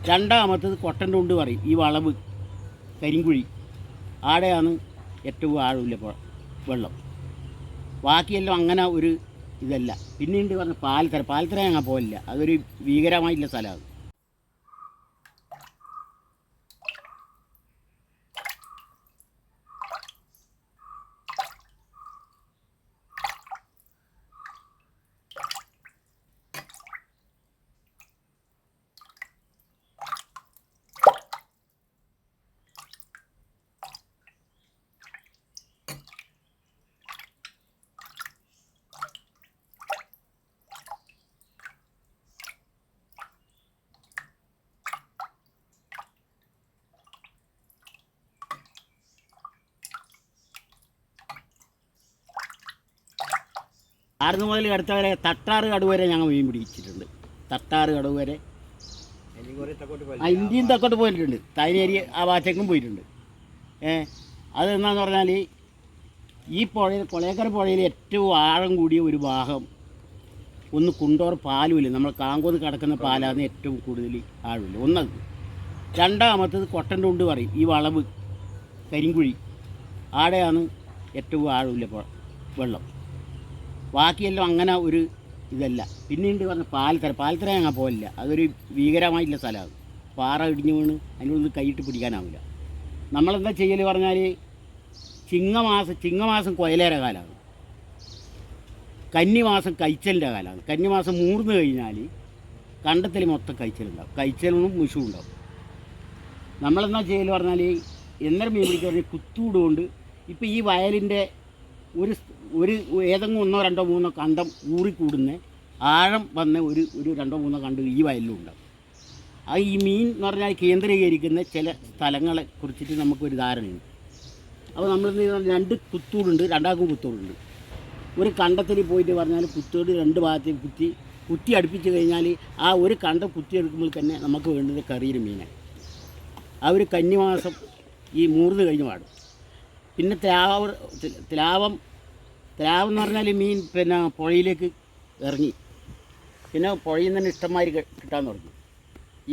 രണ്ടാമത്തത് കൊട്ടൻ്റെ കൊണ്ട് പറയും ഈ വളവ് കരിങ്കുഴി ആടെയാണ് ഏറ്റവും ആഴമില്ല വെള്ളം. ബാക്കിയെല്ലാം അങ്ങനെ ഒരു ഇതല്ല. പിന്നീട് പറഞ്ഞ പാലത്തര ഞങ്ങൾ പോലില്ല, അതൊരു ഭീകരമായിട്ടുള്ള സ്ഥലമാണ്. ആടുന്ന് മുതൽ അടുത്തവരെ തട്ടാറ് കടവ് വരെ ഞങ്ങൾ മീൻ പിടിച്ചിട്ടുണ്ട്. തട്ടാറ് കടവ് വരെ ഇന്ത്യയും തെക്കോട്ട് പോയിട്ടുണ്ട്. തൈനേരി ആ ഭാഗത്തേക്കും പോയിട്ടുണ്ട്. അതെന്നാന്ന് പറഞ്ഞാൽ ഈ പുഴയിൽ കൊളേക്കര പുഴയിൽ ഏറ്റവും ആഴം കൂടിയ ഒരു ഭാഗം ഒന്ന് കുണ്ടോർ പാലുമില്ല, നമ്മൾ കാങ്കോന്ന് കിടക്കുന്ന പാലാണ് ഏറ്റവും കൂടുതൽ ആഴമില്ല. ഒന്നത്. രണ്ടാമത്തത് കൊട്ടൻ്റെ കൊണ്ട് പറയും ഈ വളവ് കരിങ്കുഴി ആടെയാണ് ഏറ്റവും ആഴമില്ല വെള്ളം. ബാക്കിയെല്ലാം അങ്ങനെ ഒരു ഇതല്ല. പിന്നീട് പറഞ്ഞ പാലത്തര ഞങ്ങൾ പോലില്ല, അതൊരു ഭീകരമായിട്ടുള്ള സ്ഥലമാണ്. പാറ ഇടിഞ്ഞു വീണ് അതിനുള്ളിൽ കൈയിട്ട് പിടിക്കാനാവില്ല. നമ്മളെന്താ ചെയ്യൽ പറഞ്ഞാൽ ചിങ്ങമാസം കൊയലേര കാലമാണ്, കന്നിമാസം കൈച്ചലിൻ്റെ കാലമാണ്. കന്നിമാസം മൂർന്ന് കഴിഞ്ഞാൽ കണ്ടത്തിൽ മൊത്തം കൈച്ചലുണ്ടാവും, കൈച്ചലും മുഷും ഉണ്ടാവും. നമ്മളെന്താ ചെയ്യൽ പറഞ്ഞാൽ എന്നേരം മീൻ പിടിക്കുക പറഞ്ഞാൽ കുത്തൂടുകൊണ്ട് ഇപ്പോൾ ഈ വയലിൻ്റെ ഒരു ഏതെങ്കിലും 1 2 3 കണ്ടം ഊറിക്കൂടുന്ന ആഴം വന്ന ഒരു 2 3 കണ്ടം ഈ വയലിലും ഉണ്ടാവും. ഈ മീൻ എന്ന് പറഞ്ഞാൽ കേന്ദ്രീകരിക്കുന്ന ചില സ്ഥലങ്ങളെ കുറിച്ചിട്ട് നമുക്കൊരു ധാരണയുണ്ട്. അപ്പോൾ നമ്മൾ 2 കുത്തൂടുണ്ട്, രണ്ടാൾക്കും കുത്തൂടുണ്ട്. ഒരു കണ്ടത്തിൽ പോയിട്ട് പറഞ്ഞാൽ കുത്തോട് 2 ഭാഗത്തേക്ക് കുത്തി അടുപ്പിച്ച് കഴിഞ്ഞാൽ ആ ഒരു കണ്ടം കുത്തി എടുക്കുമ്പോൾ തന്നെ നമുക്ക് വേണ്ടത് കറിയൊരു മീനാണ്. ആ ഒരു കന്നിമാസം ഈ മൂർന്ന് കഴിഞ്ഞ് പാടും. പിന്നെ ത്ലാവം എന്ന് പറഞ്ഞാൽ മീൻ പിന്നെ പുഴയിലേക്ക് ഇറങ്ങി, പിന്നെ പുഴയിൽ നിന്ന് തന്നെ ഇഷ്ടംമാതിരി കിട്ടാൻ തുടങ്ങി.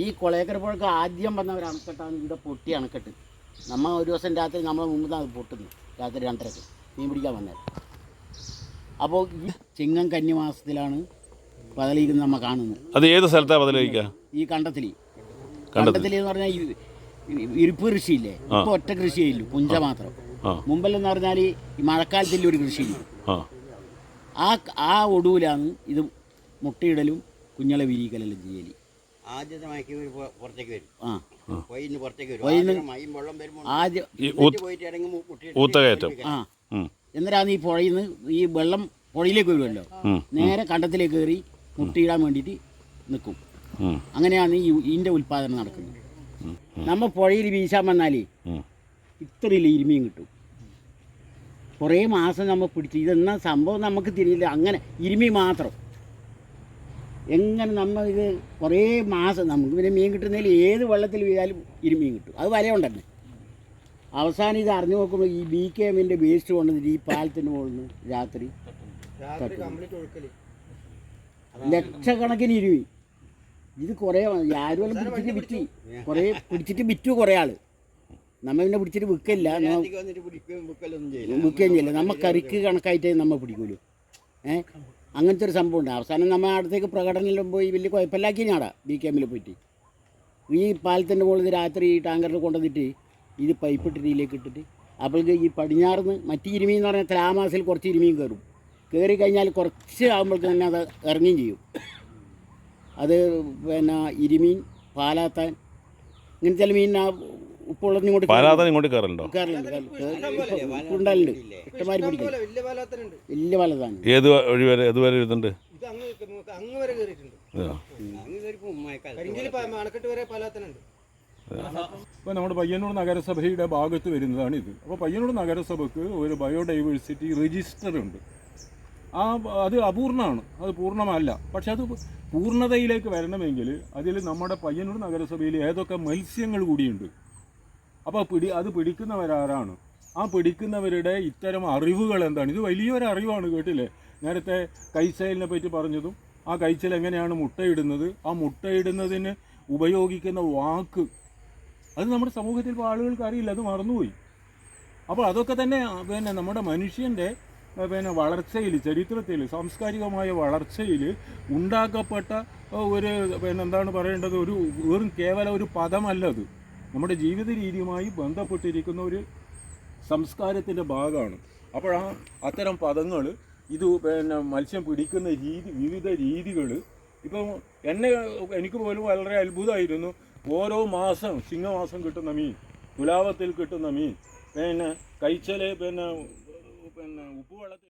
ഈ കൊളേക്കര പുഴക്ക് ആദ്യം വന്ന ഒരു അണക്കെട്ടാണ് ഇവിടെ പൊട്ടി അണക്കെട്ട്. നമ്മൾ ഒരു ദിവസം രാത്രി നമ്മളെ മുമ്പ് അത് പൊട്ടുന്നു, രാത്രി 2:30 മീൻ പിടിക്കാൻ വന്നത്. അപ്പോൾ ഈ ചിങ്ങം കന്നിമാസത്തിലാണ് പതലിക്കുന്നത് നമ്മൾ കാണുന്നത്. അത് ഏത് സ്ഥലത്താണ് പതലിക്കുക? ഈ കണ്ടത്തിൽ എന്ന് പറഞ്ഞാൽ ഇരിപ്പ് കൃഷിയില്ലേ, ഇപ്പോൾ ഒറ്റ കൃഷിയില്ലു, പുഞ്ച മാത്രം. മുമ്പെല്ലെന്ന് പറഞ്ഞാൽ ഈ മഴക്കാലത്തിൻ്റെ ഒരു കൃഷിയില്ല. ആ ഒടുവിലാണ് ഇത് മുട്ടയിടലും കുഞ്ഞളെ വിരിക്കലെല്ലാം ചെയ്യൽ. എന്നിട്ടാണ് ഈ പുഴയിൽ നിന്ന് ഈ വെള്ളം പുഴയിലേക്ക് വരുമല്ലോ, നേരെ കണ്ടത്തിലേക്ക് കയറി മുട്ടയിടാൻ വേണ്ടിയിട്ട് നിൽക്കും. അങ്ങനെയാണ് ഇതിൻ്റെ ഉൽപ്പാദനം നടക്കുന്നത്. നമ്മൾ പുഴയിൽ വീശാൻ വന്നാൽ ഇത്രയില്ല ഇരുമീൻ കിട്ടും. കുറേ മാസം നമ്മൾ പിടിച്ച് ഇതെന്നാ സംഭവം നമുക്ക് തിരിയില്ല. അങ്ങനെ ഇരുമീൻ മാത്രം എങ്ങനെ നമ്മൾ ഇത് കുറേ മാസം നമുക്ക് പിന്നെ മീൻ കിട്ടുന്നതിൽ ഏത് വെള്ളത്തിൽ വീഴാലും ഇരുമീൻ കിട്ടും. അത് വലയുണ്ടെന്നെ. അവസാനം ഇത് അറിഞ്ഞു നോക്കുമ്പോൾ ഈ BKMൻ്റെ വേസ്റ്റ് കൊണ്ടുവന്നിട്ട് ഈ പാലത്തിന് മുകളിൽ രാത്രി ലക്ഷക്കണക്കിന് ഇരുമീൻ. ഇത് കുറേ ആരും പിടിച്ചിട്ട് വിറ്റു കുറേ ആൾ. നമ്മൾ പിന്നെ പിടിച്ചിട്ട് വിൽക്കില്ല, വിൽക്കുകയും ചെയ്യില്ല. നമ്മൾ കറിക്ക് കണക്കായിട്ടേ നമ്മൾ പിടിക്കൂലൂ. അങ്ങനത്തെ ഒരു സംഭവം ഉണ്ട്. അവസാനം നമ്മൾ അടുത്തേക്ക് പ്രകടനം പോയി വലിയ കുഴപ്പമില്ലാക്കി ഞാടാ BKMൽ പോയിട്ട് ഈ പാലത്തിൻ്റെ മുകളിൽ രാത്രി ഈ ടാങ്കറിൽ കൊണ്ടുവന്നിട്ട് ഇത് പൈപ്പ് ഇട്ടിട്ട് ഇതിലേക്ക് ഇട്ടിട്ട് അപ്പോഴേക്ക് ഈ പടിഞ്ഞാറുന്ന് മറ്റ് ഇരുമീൻ എന്ന് പറഞ്ഞാൽ ത്ലാമാസിൽ കുറച്ച് ഇരുമീൻ കയറി കഴിഞ്ഞാൽ കുറച്ച് ആകുമ്പോഴേക്ക് തന്നെ അത് ഇറങ്ങുകയും ചെയ്യും. അത് പിന്നെ ഇരുമീൻ, പാലാത്താൻ, ഇങ്ങനെ ചില മീൻ ഉപ്പുള്ളത് ഇങ്ങോട്ട് കയറലുണ്ട്, ഉണ്ടാലുണ്ട്. ഇഷ്ടമാതിരി പിടിക്കും. വലിയ പാലാത്താണ്. ഏത് വഴി വരെ എഴുതുന്നുണ്ട്? ഇപ്പോൾ നമ്മുടെ പയ്യന്നൂർ നഗരസഭയുടെ ഭാഗത്ത് വരുന്നതാണ് ഇത്. അപ്പോൾ പയ്യന്നൂർ നഗരസഭയ്ക്ക് ഒരു ബയോഡൈവേഴ്സിറ്റി രജിസ്റ്റർ ഉണ്ട്. അത് അപൂർണ്ണമാണ്, അത് പൂർണ്ണമല്ല. പക്ഷെ അത് പൂർണ്ണതയിലേക്ക് വരണമെങ്കിൽ അതിൽ നമ്മുടെ പയ്യന്നൂർ നഗരസഭയിൽ ഏതൊക്കെ മത്സ്യങ്ങൾ കൂടിയുണ്ട്. അപ്പോൾ അത് പിടിക്കുന്നവരാരാണ്, ആ പിടിക്കുന്നവരുടെ ഇത്തരം അറിവുകൾ എന്താണ്? ഇത് വലിയൊരു അറിവാണ്. കേട്ടില്ലേ നേരത്തെ കൈച്ചലിനെ പറ്റി പറഞ്ഞതും, ആ കൈച്ചൽ എങ്ങനെയാണ് മുട്ടയിടുന്നത്, ആ മുട്ടയിടുന്നതിന് ഉപയോഗിക്കുന്ന വാക്ക് അത് നമ്മുടെ സമൂഹത്തിൽ ഇപ്പോൾ ആളുകൾക്ക് അറിയില്ല, അത് മറന്നുപോയി. അപ്പോൾ അതൊക്കെ തന്നെ പിന്നെ നമ്മുടെ മനുഷ്യൻ്റെ പിന്നെ വളർച്ചയിൽ, ചരിത്രത്തിൽ, സാംസ്കാരികമായ വളർച്ചയിൽ ഉണ്ടാക്കപ്പെട്ട ഒരു പിന്നെ എന്താണ് പറയേണ്ടത്, ഒരു വെറും കേവലം ഒരു പദമല്ല, അത് നമ്മുടെ ജീവിത രീതിയുമായി ബന്ധപ്പെട്ടിരിക്കുന്ന ഒരു സംസ്കാരത്തിൻ്റെ ഭാഗമാണ്. അപ്പോൾ അത്തരം പദങ്ങൾ, ഇത് പിന്നെ മത്സ്യം പിടിക്കുന്ന രീതി, വിവിധ രീതികൾ, ഇപ്പം എനിക്ക് പോലും വളരെ അത്ഭുതമായിരുന്നു. ഓരോ മാസം, ചിങ്ങമാസം കിട്ടുന്ന മീൻ, തുലാവത്തിൽ കിട്ടുന്ന മീൻ, പിന്നെ കൈച്ചല്, പിന്നെ ഉപ്പുവെള്ളത്തിൽ